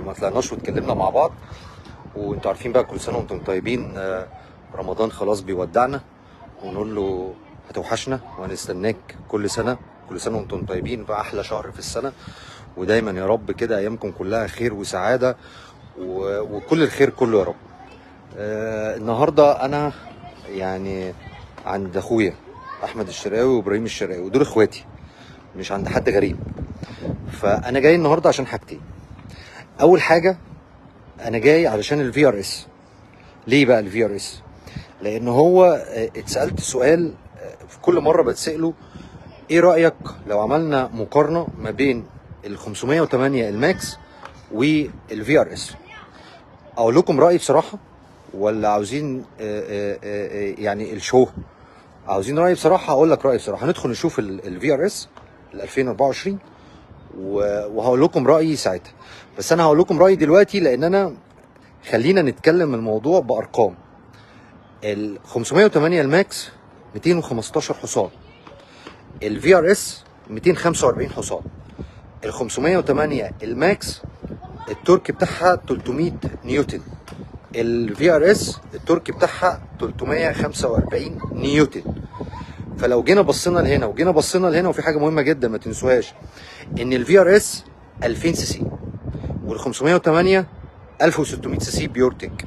ما طلعناش واتكلمنا مع بعض. وانتوا عارفين بقى كل سنه وانتم طيبين. رمضان خلاص بيودعنا ونقول له هتوحشنا وهنستناك كل سنه. كل سنه وانتم طيبين باحلى شهر في السنه، ودايما يا رب كده ايامكم كلها خير وسعاده وكل الخير كله يا رب. النهارده انا يعني عند اخويا احمد الشرقاوي وابراهيم الشرقاوي، ودول اخواتي مش عند حد غريب. فانا جاي النهارده عشان حاجتين. اول حاجه انا جاي علشان الفي ار اس. ليه بقى الفي ار اس؟ لان هو اتسالت سؤال في كل مره بتساله: ايه رايك لو عملنا مقارنه ما بين ال 508 الماكس والفي ار اس؟ اقول لكم رايي بصراحه ولا عاوزين يعني الشو؟ عاوزين رايي بصراحه. اقول لك رايي بصراحه. هندخل نشوف الفي ار اس ال 2024 وهقول لكم رايي ساعتها. بس انا هقول لكم رايي دلوقتي لان انا خلينا نتكلم الموضوع بارقام. ال 508 الماكس 215 حصان، الفي ار اس 245 حصان. ال 508 الماكس التورك بتاعها 300 نيوتن، الفي ار اس التورك بتاعها 345 نيوتن. فلو جينا بصينا لهنا وجينا بصينا لهنا، وفي حاجه مهمه جدا ما تنسوهاش، ان الفي ار اس 2000 سي سي وال 508 1600 سي سي بيورتك.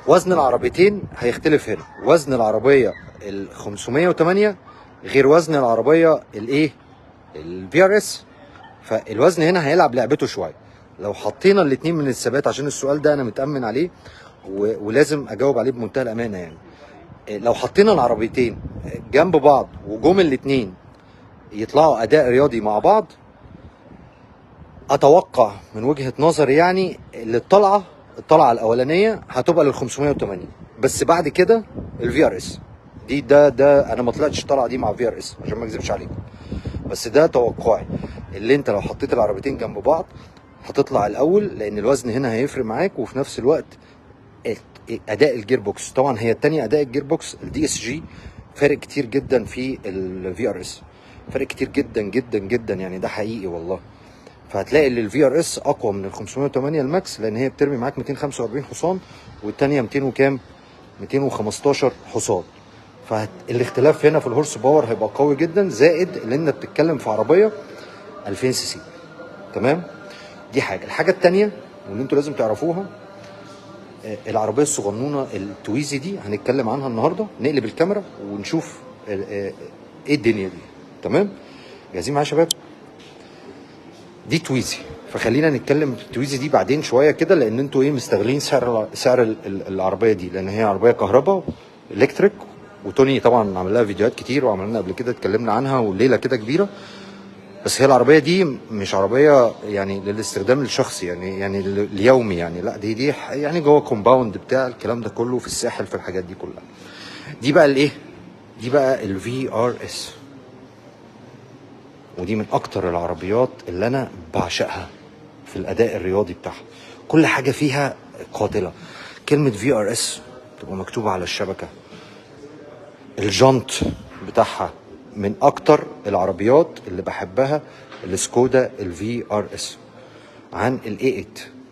وزن العربيتين هيختلف هنا. وزن العربيه ال 508 غير وزن العربيه الايه الفي ار اس. فالوزن هنا هيلعب لعبته شويه. لو حطينا الاثنين من الثبات، عشان السؤال ده انا متامن عليه ولازم اجاوب عليه بمنتهى الامانه يعني. لو حطينا العربيتين جنب بعض وجم الاثنين يطلعوا اداء رياضي مع بعض، اتوقع من وجهه نظري يعني اللي الطلعه الاولانيه هتبقى لل 580. بس بعد كده الفي ار اس دي ده انا ما طلعتش الطلعه دي مع في ار اس عشان ما اكذبش عليكم، بس ده توقعي. اللي انت لو حطيت العربيتين جنب بعض هتطلع الاول، لان الوزن هنا هيفرق معاك، وفي نفس الوقت اداء الجير بوكس. طبعا هي الثانيه اداء الجير بوكس الدي اس جي فارق كتير جدا في الفي ار اس، فارق كتير جدا جدا جدا يعني، ده حقيقي والله. فهتلاقي ان الفي ار اس اقوى من ال 508 الماكس لان هي بترمي معاك 245 حصان، والثانيه 200 وكام 215 حصان. فالاختلاف هنا في الهورس باور هيبقى قوي جدا، زائد اللي انت بتتكلم في عربيه 2000 سي سي. تمام؟ دي حاجه. الحاجه الثانيه واللي انتوا لازم تعرفوها، العربيه الصغنونه التويزي دي هنتكلم عنها النهارده. نقلب الكاميرا ونشوف ايه الدنيا دي. تمام؟ جاهزين معايا يا شباب؟ دي تويزي. فخلينا نتكلم في التويزي دي بعدين شويه كده، لان انتوا ايه مستغلين سعر العربيه دي، لان هي عربيه كهرباء الكتريك. وتوني طبعا عمل لها فيديوهات كتير وعملنا قبل كده اتكلمنا عنها وليله كده كبيره. بس هي العربيه دي مش عربيه يعني للاستخدام الشخصي يعني اليومي يعني، لا دي يعني جوه كومباوند بتاع الكلام ده كله، في الساحل، في الحاجات دي كلها. دي بقى الايه؟ دي بقى الفي ار اس، ودي من اكتر العربيات اللي انا بعشقها في الاداء الرياضي بتاعها. كل حاجه فيها قاتله. كلمه في ار اس تبقى مكتوبه على الشبكه. الجنط بتاعها من اكتر العربيات اللي بحبها السكودا الفي ار اس عن الاي 8.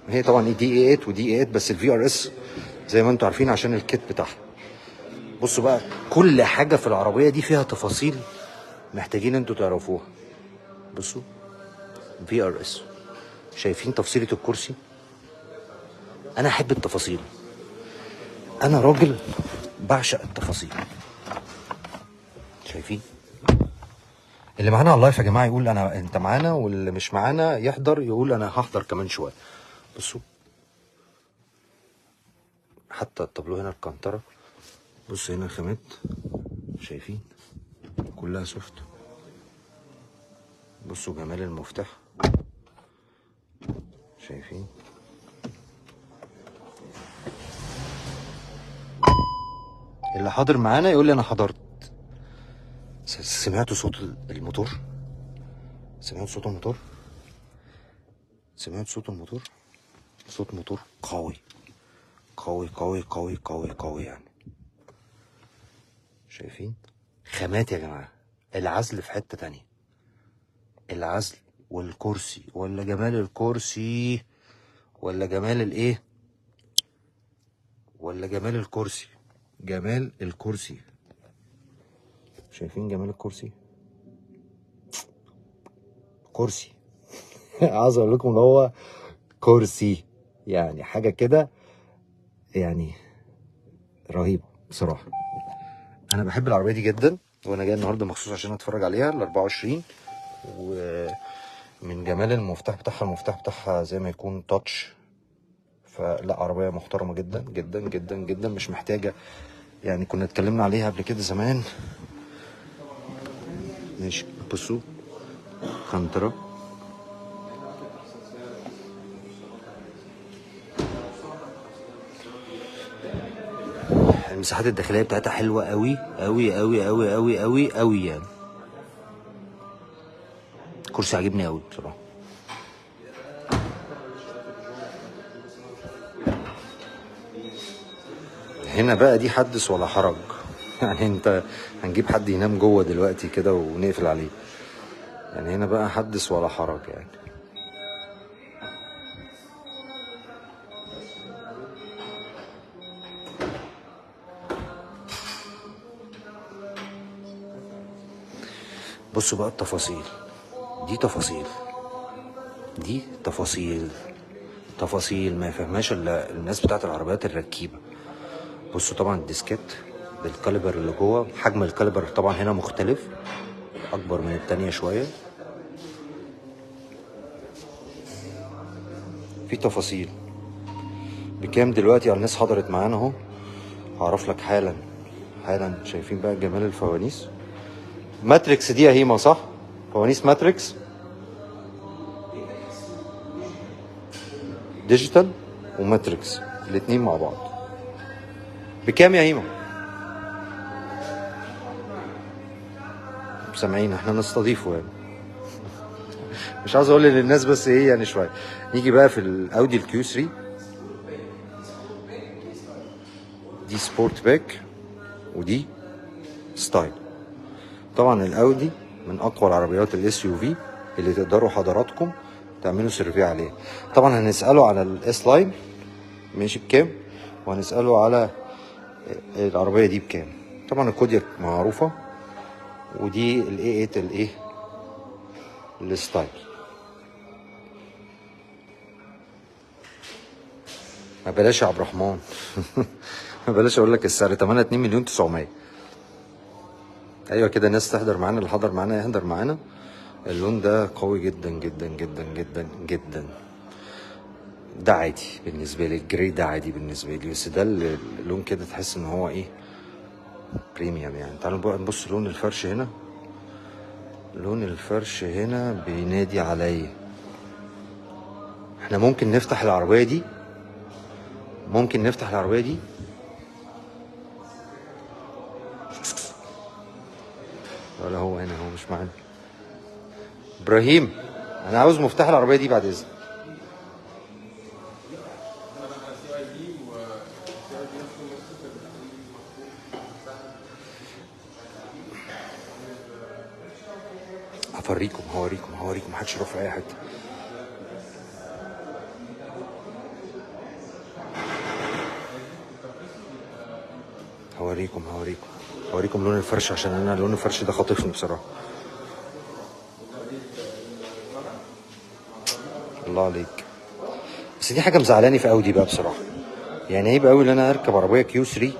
هي طبعا دي اي 8 ودي اي 8، بس الفي ار اس زي ما انتم عارفين عشان الكيت بتاعها. بصوا بقى كل حاجه في العربيه دي فيها تفاصيل محتاجين انتوا تعرفوها. بصوا في ار اس، شايفين تفصيله الكرسي؟ انا احب التفاصيل، انا راجل بعشق التفاصيل. شايفين؟ اللي معانا على اللايف يا جماعه يقول انت معانا، واللي مش معانا يحضر يقول انا هحضر كمان شويه. بصوا حتى الطابلو هنا الكانتره، بصوا هنا الخامات، شايفين؟ كلها سوفت. بصوا جمال المفتاح، شايفين؟ اللي حاضر معانا يقول لي انا حضرت. سمعتوا صوت الموتور؟ سمعتوا صوت الموتور؟ سمعتوا صوت الموتور؟ صوت موتور قوي قوي قوي قوي قوي قوي يعني. شايفين؟ خامات يا جماعة. العزل في حتة تانية، العزل والكرسي ولا جمال الكرسي. ولا جمال الايه، ولا جمال الكرسي؟ جمال الكرسي. شايفين جمال الكرسي؟ كرسي عاوز اقول لكم ان هو كرسي، يعني حاجه كده يعني رهيبه بصراحه. انا بحب العربيه دي جدا، وانا جاي النهارده مخصوص عشان اتفرج عليها ال 24. ومن جمال المفتاح بتاعها زي ما يكون تاتش. فلا عربيه محترمه جدا جدا جدا جدا، مش محتاجه يعني. كنا اتكلمنا عليها قبل كده زمان. ماشي بصوا، خنطره، المساحات الداخليه بتاعتها حلوه قوي قوي قوي قوي قوي قوي قوي يعني. الكرسي عاجبني قوي بصراحه. هنا بقى دي حدث ولا حرج يعني. انت هنجيب حد ينام جوه دلوقتي كده ونقفل عليه يعني. هنا بقى حدث ولا حرج يعني. بصوا بقى التفاصيل دي، تفاصيل ما يفهمهاش الا الناس بتاعت العربيات الركيبه. بصوا طبعا الديسكات بالكاليبر اللي جوه، حجم الكاليبر طبعا هنا مختلف، اكبر من التانية شويه. في تفاصيل. بكام دلوقتي على الناس حضرت معانا اهو، هعرف لك حالا. شايفين بقى جمال الفوانيس؟ ماتريكس دي يا هيما صح؟ فوانيس ماتريكس ديجيتال وماتريكس الاتنين مع بعض. بكام يا هيما؟ سامعين؟ احنا نستضيفه يعني. مش عاوز اقول للناس بس ايه يعني شويه. نيجي بقى في الاودي الكيو 3 دي سبورت باك ودي ستايل. طبعا الاودي من اقوى العربيات الاس يو في اللي تقدروا حضراتكم تعملوا سيرفي عليه. طبعا هنساله على الاس لاين ماشي بكام، وهنساله على العربيه دي بكام. طبعا الكودياك معروفه، ودي الاي 8 الايه الستايل. ما بلاش يا عبد الرحمن ما بلاش اقول لك السعر. تمنها 2 مليون 900. ايوه كده، ناس تحضر معانا، اللي حضر معانا يحضر معانا. اللون ده قوي جدا جدا جدا جدا جدا. ده عادي بالنسبه لي، الجري ده عادي بالنسبه لي، بس ده اللون كده تحس ان هو ايه، بريميوم يعني. تعالوا بقى نبص لون الفرش هنا. لون الفرش هنا بينادي عليا. احنا ممكن نفتح العربيه دي، ولا هو هنا؟ هو مش معانا. ابراهيم، انا عاوز مفتاح العربيه دي بعد اذنك. هوريكم محدش يروح في اي حته. هوريكم لون الفرش، عشان انا لون الفرش ده خاطفني بصراحه. الله عليك. بس دي حاجه مزعلاني في اودي بقى بصراحه. يعني عيب قوي ان انا اركب عربيه كيو 3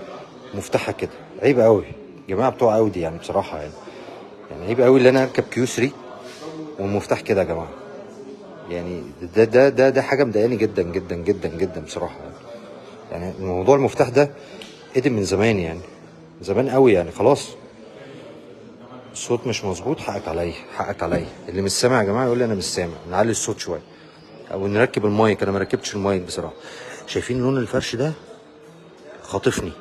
مفتاحها كده. عيب قوي جماعه بتوع اودي يعني بصراحه يعني. عيب قوي ان انا اركب كيو 3 والمفتاح كده يا جماعه. يعني ده حاجه مضايقاني جدا جدا جدا جدا بصراحه يعني. الموضوع المفتاح ده قدم من زمان يعني، زمان قوي يعني. خلاص الصوت مش مظبوط، حقك عليا. اللي مش سامع يا جماعه يقول لي انا مش سامع، نعلي الصوت شويه او نركب المايك. انا ما ركبتش المايك بصراحه. شايفين لون الفرش ده خاطفني.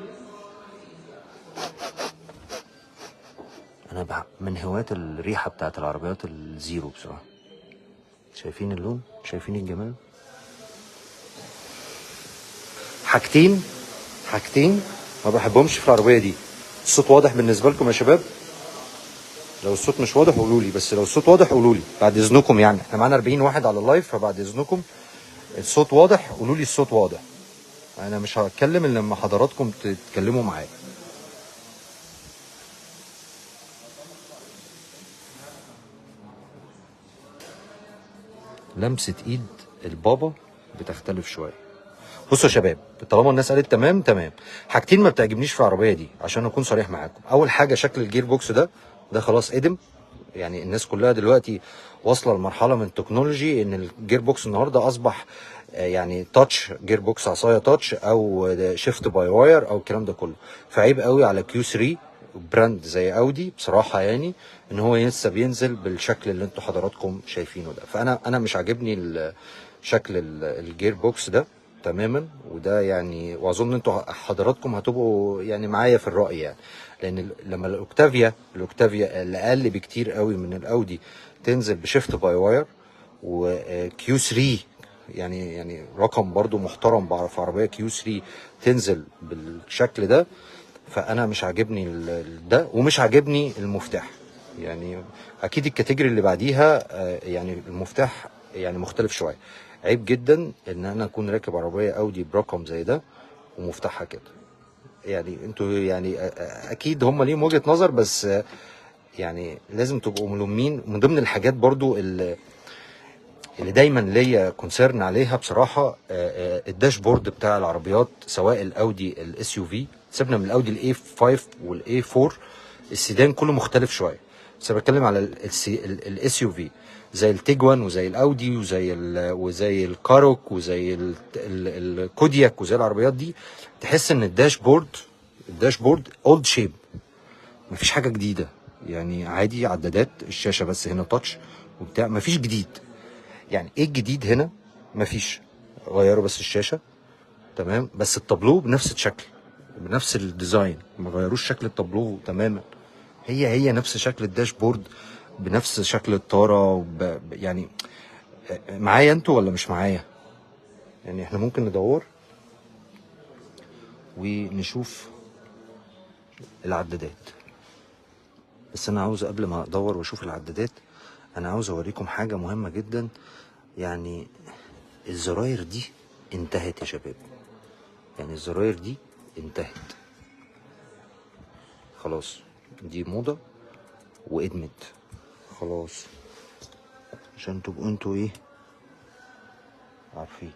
انا من هواة الريحه بتاعت العربيات الزيرو بصراحه. شايفين اللون؟ شايفين الجمال؟ حاجتين ما بحبهمش في العربيه دي. الصوت واضح بالنسبه لكم يا شباب؟ لو الصوت مش واضح قولوا لي، بس لو الصوت واضح قولوا لي بعد اذنكم يعني. احنا معانا 40 واحد على اللايف، فبعد اذنكم الصوت واضح؟ قولوا لي الصوت واضح. انا مش هتكلم الا لما حضراتكم تتكلموا معايا. لمسة ايد البابا بتختلف شوية. بصوا يا شباب، طالما الناس قالت تمام تمام، حاجتين ما بتعجبنيش في العربية دي عشان اكون صريح معاكم. اول حاجة شكل الجير بوكس ده خلاص قدم. يعني الناس كلها دلوقتي واصله لمرحله من التكنولوجي ان الجير بوكس النهارده اصبح يعني تاتش جير بوكس، عصايه تاتش او شيفت باي واير او الكلام ده كله. فعيب قوي على كيو 3 براند زي اودي بصراحه، يعني ان هو لسه بينزل بالشكل اللي انتوا حضراتكم شايفينه ده. فانا مش عاجبني شكل الجير بوكس ده تماما. وده يعني، واظن انتوا حضراتكم هتبقوا يعني معايا في الراي يعني. لان لما الاوكتافيا اللي اقل بكتير قوي من الاودي تنزل بشيفت باي واير، وكيو 3 يعني رقم برضو محترم في عربيه كيو 3 تنزل بالشكل ده، فانا مش عاجبني ده، ومش عاجبني المفتاح. يعني اكيد الكاتيجوري اللي بعديها يعني المفتاح يعني مختلف شويه. عيب جدا ان انا اكون راكب عربيه اودي برقم زي ده ومفتاحها كده. يعني انتوا يعني اكيد هم ليهم وجهة نظر، بس يعني لازم تبقوا ملمين. من ضمن الحاجات برضو اللي دايما ليا كونسيرن عليها بصراحة الداشبورد بتاع العربيات، سواء الاودي الاس يو في، سيبنا من الاودي الاي 5 والاي 4، السيدان كله مختلف شوية. بس انا بتكلم على الاس يو في، زي التيجوان وزي الاودي وزي الكاروك وزي الكودياك وزي العربيات دي. تحس ان الداشبورد اولد شيب، مفيش حاجه جديده. يعني عادي، عدادات الشاشه بس هنا تاتش وبتاع، مفيش جديد. يعني ايه الجديد هنا؟ مفيش. غيروا بس الشاشه تمام، بس التابلو بنفس الشكل بنفس الديزاين، ما غيروش شكل التابلو تماما. هي نفس شكل الداشبورد بنفس شكل الطاره يعني معايا انتوا ولا مش معايا؟ يعني احنا ممكن ندور ونشوف العدادات. بس انا عاوز قبل ما ادور واشوف العدادات، انا عاوز اوريكم حاجه مهمه جدا. يعني الزراير دي انتهت يا شباب. يعني الزراير دي انتهت خلاص، دي موضه وادمت خلاص، عشان تبقوا انتوا ايه عارفين.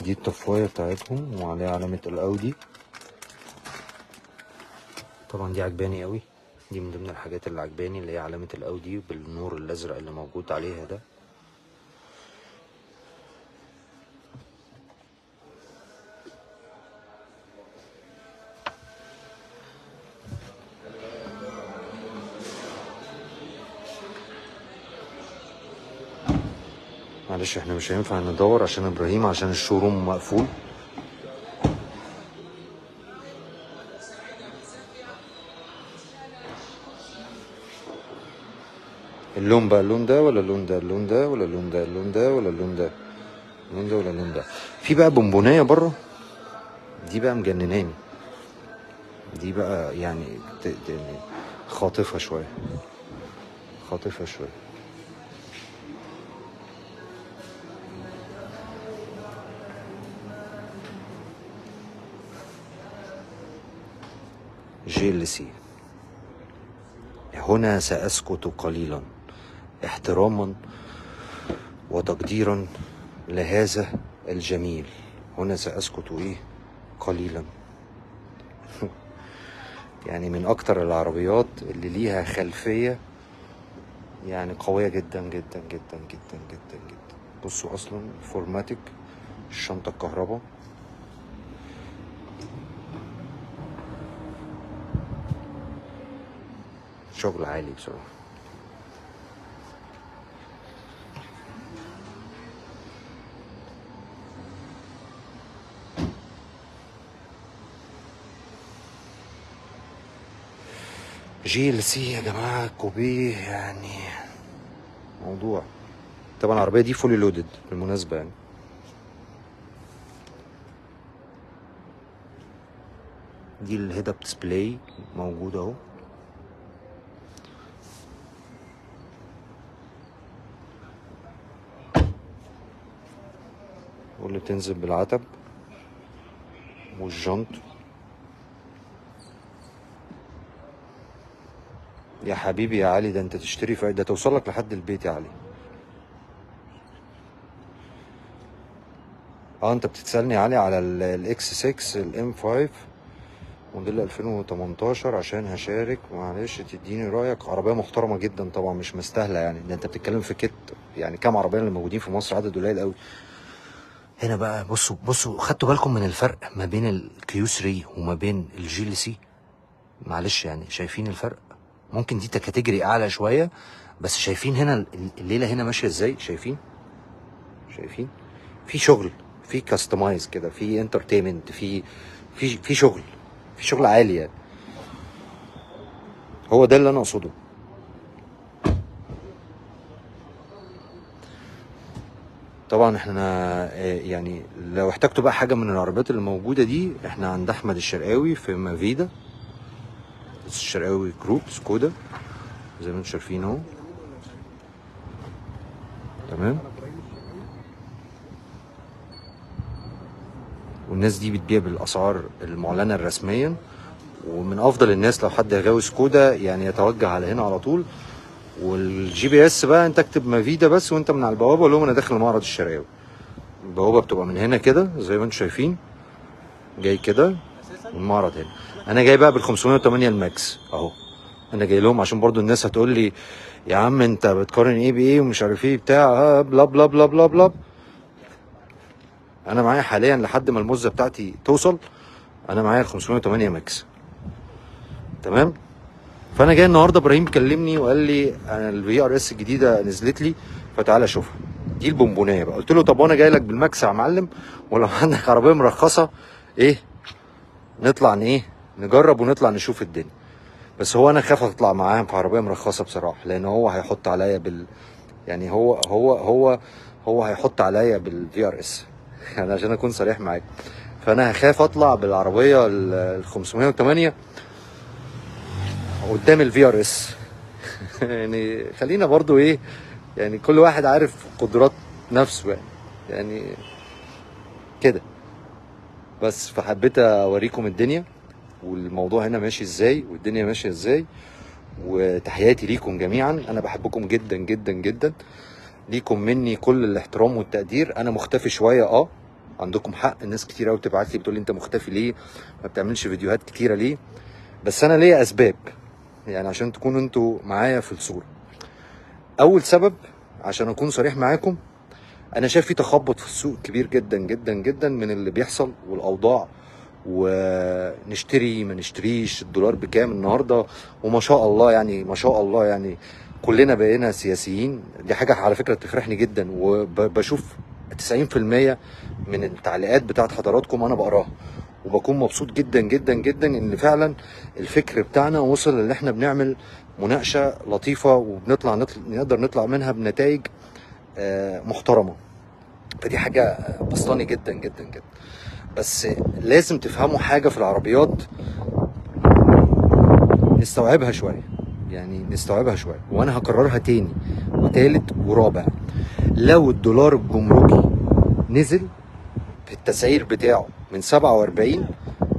دي الطفايه بتاعتهم وعليها علامه الاودي. طبعا دي عجباني قوي، دي من ضمن الحاجات اللي عجباني، اللي هي علامه الاودي بالنور الازرق اللي موجود عليها ده. معلش احنا مش هينفع ندور عشان ابراهيم، عشان الشوروم مقفول. اللون بقى، اللون ده ولا اللون ده، اللون ده ولا اللون ده، اللون ده ولا اللون ده، اللون ده ولا اللون ده. في بقى بونبونايه بره، دي بقى مجنناني، دي بقى يعني يعني خاطفه شويه، خاطفه شويه. جيلسي. هنا سأسكت قليلا احتراما وتقديرا لهذا الجميل. هنا سأسكت ايه قليلا. يعني من اكتر العربيات اللي ليها خلفية يعني قوية جدا جدا جدا جدا جدا جدا. بصوا اصلا فورماتيك، الشنطة الكهرباء، شغل عالي بصراحة. GLC يا جماعة كوبيه يعني موضوع. طبعا العربية دي فولي لودد بالمناسبة يعني. دي الهيد اب ديسبلاي موجود اهو. واللي بتنزل بالعتب والجنط. يا حبيبي يا علي، ده انت تشتري ده توصلك لحد البيت يا علي. انت بتتسألني يا علي على الاكس 6 الام 5 موديل 2018 عشان هشارك. معلش تديني رايك. عربيه محترمه جدا طبعا، مش مستاهله يعني. ده انت بتتكلم في كت يعني كام عربيه اللي موجودين في مصر؟ عدد قليل قوي. هنا بقى بصوا خدتوا بالكم من الفرق ما بين الكيو 3 وما بين الجي ال سي؟ معلش يعني شايفين الفرق؟ ممكن دي كاتيجوري اعلى شويه، بس شايفين هنا الليله هنا ماشيه ازاي؟ شايفين في شغل، في كاستمايز كده، في انترتينمنت، في شغل عالي يعني. هو ده اللي انا اقصده. طبعا احنا يعني لو احتجتوا بقى حاجه من العربيات اللي موجوده دي، احنا عند احمد الشرقاوي في مافيدا. الشرقاوي جروب سكودا زي ما انتم شايفين اهو. تمام. والناس دي بتبيع بالاسعار المعلنه رسميا، ومن افضل الناس لو حد غاوي سكودا يعني يتوجه على هنا على طول. والجي بي اس بقى انت اكتب مافيدا بس وانت من على البوابه، قول لهم انا داخل معرض الشرقاوي. البوابه بتبقى من هنا كده زي ما انتم شايفين، جاي كده والمعرض هنا. انا جاي بقى بال 508 الماكس اهو. انا جاي لهم عشان برضو الناس هتقول لي يا عم انت بتقارن ايه بايه ومش عارف ايه بتاع بلا بلا بلا بلا بلا. انا معايا حاليا لحد ما المزه بتاعتي توصل، انا معايا ال 508 ماكس. تمام. فانا جاي النهارده، ابراهيم كلمني وقال لي انا الفي ار اس الجديده نزلت لي فتعالى شوفها. دي البونبونيه بقى. قلت له طب وانا جاي لك بالماكس يا معلم، ولو عندك عربيه مرخصه ايه نطلع نجرب ونطلع نشوف الدنيا. بس هو انا خاف اطلع معاهم في عربيه مرخصه بصراحه، لان هو هيحط عليا يعني هو هيحط عليا بالفي ار اس يعني عشان اكون صريح معاك. فانا هخاف اطلع بالعربيه ال 508 قدام الفي ار اس يعني خلينا برضو يعني كل واحد عارف قدرات نفسه يعني كده. بس فحبيت اوريكم الدنيا والموضوع هنا ماشي ازاي والدنيا ماشيه ازاي. وتحياتي ليكم جميعا، انا بحبكم جدا جدا جدا. ليكم مني كل الاحترام والتقدير. انا مختفي شويه عندكم حق. الناس كتير قوي بتبعت لي بتقول لي انت مختفي ليه، ما بتعملش فيديوهات كتيره ليه؟ بس انا ليا اسباب يعني عشان تكونوا انتوا معايا في الصوره. اول سبب عشان اكون صريح معاكم، انا شايف في تخبط في السوق كبير جدا جدا جدا من اللي بيحصل والاوضاع، ونشتري ما نشتريش، الدولار بكام النهارده، وما شاء الله يعني ما شاء الله يعني كلنا بقينا سياسيين. دي حاجه على فكره تفرحني جدا، وبشوف 90% من التعليقات بتاعت حضراتكم انا بقراها، وبكون مبسوط جدا جدا جدا ان فعلا الفكر بتاعنا وصل ان احنا بنعمل مناقشه لطيفه نقدر نطلع منها بنتائج محترمه. فدي حاجه بسطاني جدا جدا جدا. بس لازم تفهموا حاجه في العربيات نستوعبها شويه، وانا هكررها تاني وتالت ورابع. لو الدولار الجمركي نزل في التسعير بتاعه من 47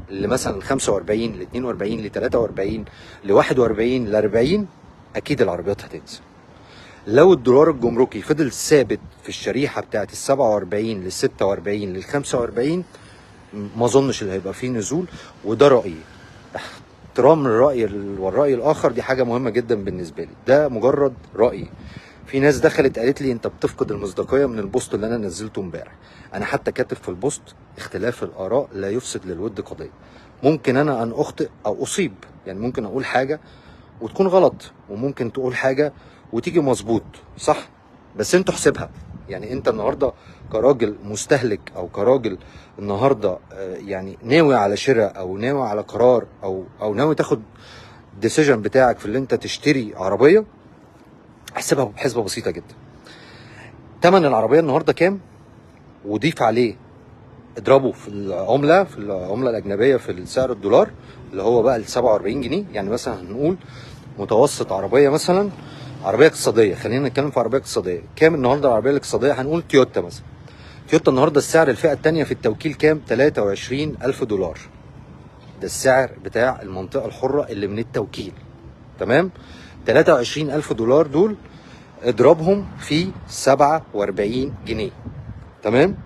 لمثلا 45 ل 42 ل 43 ل 41 ل 40، اكيد العربيات هتنزل. لو الدولار الجمركي فضل ثابت في الشريحه بتاعت ال 47 لل 46 لل 45، ما اظنش اللي هيبقى فيه نزول. وده رايي، احترام الراي والراي الاخر دي حاجه مهمه جدا بالنسبه لي. ده مجرد رايي. في ناس دخلت قالت لي انت بتفقد المصداقيه من البوست اللي انا نزلته امبارح. انا حتى كاتب في البوست اختلاف الاراء لا يفسد للود قضيه. ممكن انا ان اخطئ او اصيب، يعني ممكن اقول حاجه وتكون غلط، وممكن تقول حاجه وتيجي مظبوط صح. بس انتوا حسبها. يعني انت النهارده كراجل مستهلك او كراجل النهارده يعني ناوي على شراء او ناوي على قرار او ناوي تاخد ديسيجن بتاعك في اللي انت تشتري عربيه، احسبها بحسبه بسيطه جدا. تمن العربيه النهارده كام، وضيف عليه اضربه في العمله الاجنبيه في سعر الدولار اللي هو بقى ال 47 جنيه. يعني مثلا هنقول متوسط عربيه، مثلا عربيه اقتصاديه، خلينا نتكلم في عربيه اقتصاديه. كام النهارده العربيه الاقتصاديه؟ هنقول تويوتا مثلا. تويوتا النهارده السعر الفئه الثانيه في التوكيل كام؟ 23,000 دولار. ده السعر بتاع المنطقه الحره اللي من التوكيل، تمام؟ 23,000 دولار دول اضربهم في 47 جنيه، تمام؟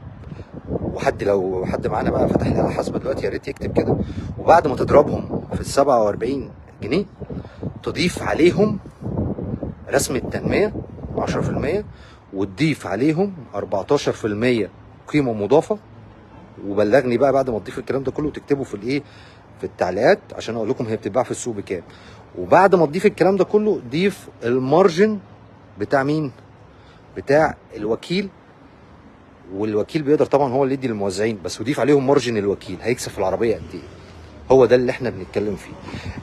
لو حد معانا بقى فتح لي على حاسبه دلوقتي يا ريت يكتب كده. وبعد ما تضربهم في ال 47 جنيه تضيف عليهم رسم التنميه 10%، وتضيف عليهم 14% قيمه مضافه. وبلغني بقى بعد ما تضيف الكلام ده كله تكتبه في الايه، في التعليقات، عشان اقول لكم هي بتتباع في السوق بكام. وبعد ما تضيف الكلام ده كله ضيف المارجن بتاع مين؟ بتاع الوكيل. والوكيل بيقدر طبعا هو اللي يدي للموزعين، بس وضيف عليهم مارجن الوكيل هيكسب في العربيه قد ايه. هو ده اللي احنا بنتكلم فيه.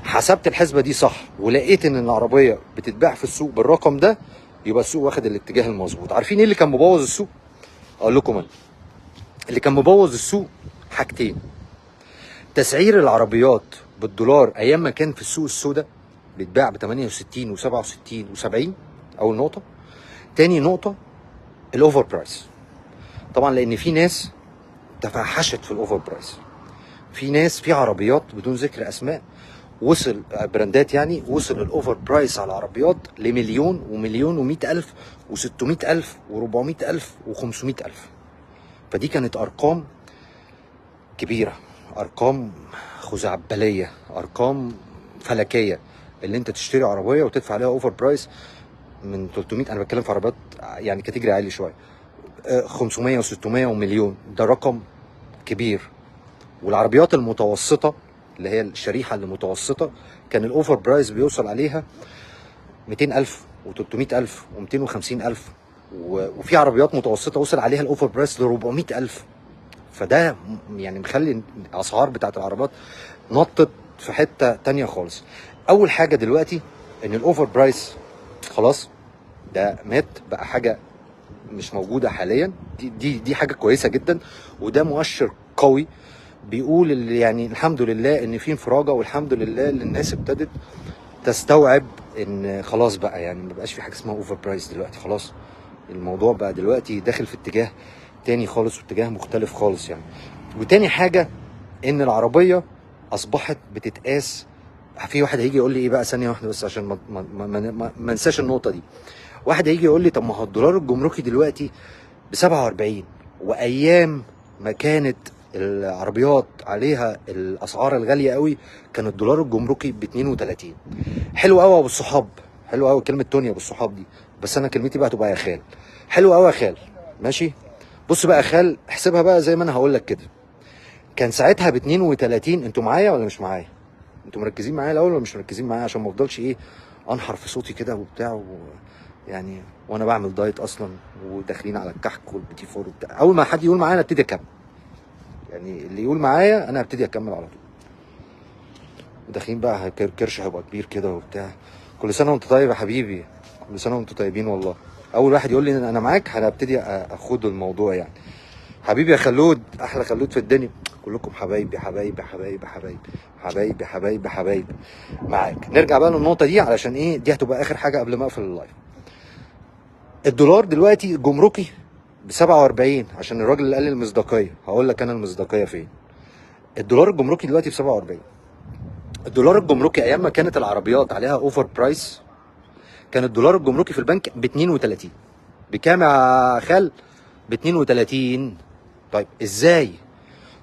حسبت الحسبه دي صح ولقيت ان العربيه بتتباع في السوق بالرقم ده، يبقى السوق واخد الاتجاه المظبوط. عارفين ايه اللي كان مبوظ السوق؟ اقول لكم انا اللي كان مبوظ السوق حاجتين: تسعير العربيات بالدولار ايام ما كان في السوق السوداء بيتباع ب 68 و67 و70. اول نقطه. تاني نقطه الاوفر برايس. طبعا لان في ناس تفحشت في الاوفر برايس. في ناس، في عربيات بدون ذكر اسماء، وصل براندات يعني، وصل الاوفر برايس على العربيات لمليون ومليون و100 الف و600 الف و400 الف و500 الف. فدي كانت ارقام كبيره، ارقام خزعبليه، ارقام فلكيه. اللي انت تشتري عربيه وتدفع عليها اوفر برايس من 300، انا بتكلم في عربيات يعني كاتيجري عالي شويه، 500 و600 ومليون، ده رقم كبير. والعربيات المتوسطه اللي هي الشريحه اللي متوسطه كان الاوفر برايس بيوصل عليها 200,000 و300,000 و250,000، وفي عربيات متوسطه وصل عليها الاوفر برايس ل 400,000. فده يعني مخلي الاسعار بتاعت العربيات نطت في حته تانية خالص. اول حاجه دلوقتي ان الاوفر برايس خلاص ده مات، بقى حاجه مش موجوده حاليا. دي حاجه كويسه جدا، وده مؤشر قوي بيقول اللي يعني الحمد لله ان في انفراجه، والحمد لله ان الناس ابتدت تستوعب ان خلاص بقى يعني ما بقاش في حاجه اسمها اوفر برايس دلوقتي. خلاص الموضوع بقى دلوقتي داخل في اتجاه تاني خالص، واتجاه مختلف خالص يعني. وتاني حاجه ان العربيه اصبحت بتتقاس. في واحد هيجي يقول لي ايه بقى، ثانيه واحده بس عشان ما انساش النقطه دي. واحد هيجي يقول لي طب ما هو الدولار الجمركي دلوقتي ب 47، وايام ما كانت العربيات عليها الاسعار الغاليه قوي كان الدولار الجمركي ب 32. حلو قوي يا ابو الصحاب، حلو قوي كلمه توني يا ابو الصحاب دي، بس انا كلمتي بقى تبقى يا خال. حلو قوي يا خال، ماشي. بص بقى يا خال، احسبها بقى زي ما انا هقول لك كده. كان ساعتها ب 32. انتوا معايا ولا مش معايا؟ انتوا مركزين معايا الاول ولا مش مركزين معايا؟ عشان ما افضلش ايه انحر في صوتي كده وبتاع يعني وانا بعمل دايت اصلا وداخلين على الكحك والبيتي فور وبتاع. اول ما حد يقول معايا انا ابتدي اكمل، يعني اللي يقول معايا انا هبتدي اكمل على طول. وداخلين بقى كرش هيبقى كبير كده وبتاع. كل سنه وانت طيب يا حبيبي، كل سنه وانتوا طيبين والله. اول واحد يقول لي انا معاك هنبتدي اخد الموضوع يعني. حبيبي يا خلود، احلى خلود في الدنيا. كلكم حبايبي حبايبي حبايبي حبايبي حبايبي حبايبي حبايبي. معاك. نرجع بقى للنقطه دي علشان ايه، دي هتبقى اخر حاجه قبل ما اقفل اللايف. الدولار دلوقتي الجمركي ب 47، عشان الراجل اللي قال لي المصداقيه، هقول لك انا المصداقيه فين. الدولار الجمركي دلوقتي ب 47. الدولار الجمركي ايام ما كانت العربيات عليها اوفر برايس كان الدولار الجمركي في البنك ب 32. بكام يا خال؟ ب 32. طيب ازاي؟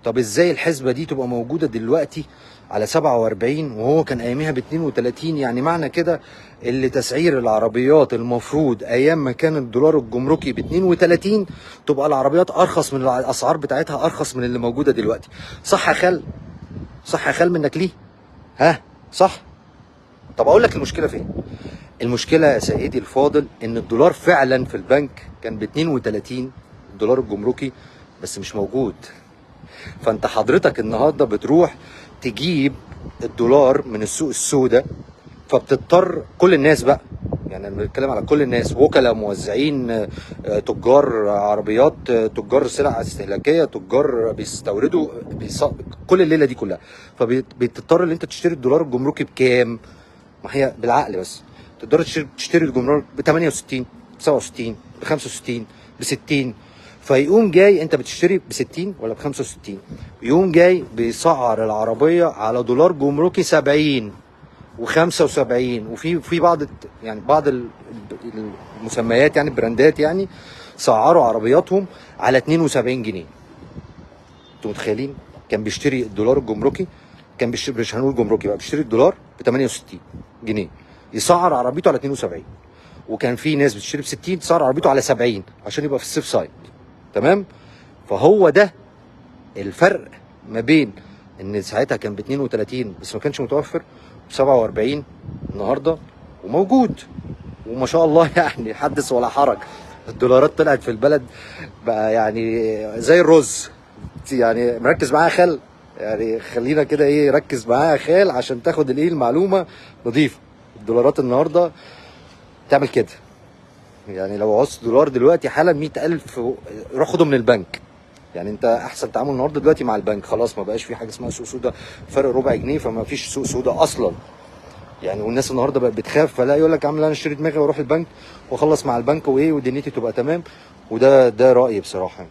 طب ازاي الحسبه دي تبقى موجوده دلوقتي على 47 وهو كان اياميها ب 32؟ يعني معنى كده اللي تسعير العربيات المفروض ايام ما كان الدولار الجمركي ب 32 تبقى العربيات ارخص من الاسعار بتاعتها، ارخص من اللي موجوده دلوقتي. صح يا خال؟ صح يا خال منك ليه؟ ها صح؟ طب اقول لك المشكله فين؟ المشكله يا سيدي الفاضل ان الدولار فعلا في البنك كان ب 32 الدولار الجمركي، بس مش موجود. فانت حضرتك النهارده بتروح تجيب الدولار من السوق السوداء، فبتضطر كل الناس بقى يعني انا بتكلم على كل الناس، وكلاء، موزعين، تجار عربيات، تجار سلع استهلاكيه، تجار بيستوردوا، كل الليله دي كلها. فبتضطر ان انت تشتري الدولار الجمركي بكام؟ ما هي بالعقل بس، تقدر تشتري الجمرك ب 68 ب 67 ب 65 ب 60. فيقوم جاي انت بتشتري ب 60 ولا ب 65، يقوم جاي بيسعر العربيه على دولار جمركي 70 و75. وفي بعض يعني بعض المسميات يعني براندات يعني سعروا عربياتهم على 72 جنيه. انتوا متخيلين؟ كان بيشتري الدولار الجمركي، كان بيشتري، مش هنقول جمركي بقى، بيشتري الدولار ب 68 جنيه، يسعر عربيته على 72. وكان في ناس بتشتري ب 60 تسعر عربيته على 70 عشان يبقى في السيف سايد. تمام؟ فهو ده الفرق ما بين ان ساعتها كان ب 32 بس ما كانش متوفر، ب 47 النهارده وموجود، وما شاء الله يعني حدث ولا حرج. الدولارات طلعت في البلد بقى يعني زي الرز. يعني مركز معايا خال، يعني خلينا كده ايه، ركز معايا خال عشان تاخد الايه المعلومه نظيفه. الدولارات النهارده تعمل كده، يعني لو عوزت دولار دلوقتي حالا 100,000 روح خده من البنك. يعني انت احسن تعامل النهارده دلوقتي مع البنك، خلاص ما بقاش في حاجه اسمها سوق سودا، فرق ربع جنيه، فما فيش سوق سودا اصلا. يعني والناس النهارده بقت بتخاف، فلا يقول لك عامل انا اشتري دماغي واروح البنك واخلص مع البنك وايه ودنيتي تبقى تمام. وده رايي بصراحه يعني.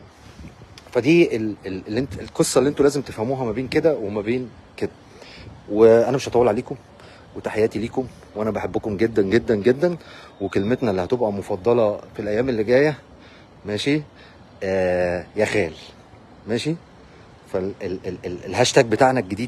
فدي اللي انت القصه اللي انتوا لازم تفهموها ما بين كده وما بين كده. وانا مش هطول عليكم، وتحياتي ليكم، وانا بحبكم جدا جدا جدا. وكلمتنا اللي هتبقى مفضله في الايام اللي جايه، ماشي؟ يا خال، ماشي؟ فالهاشتاج بتاعنا الجديد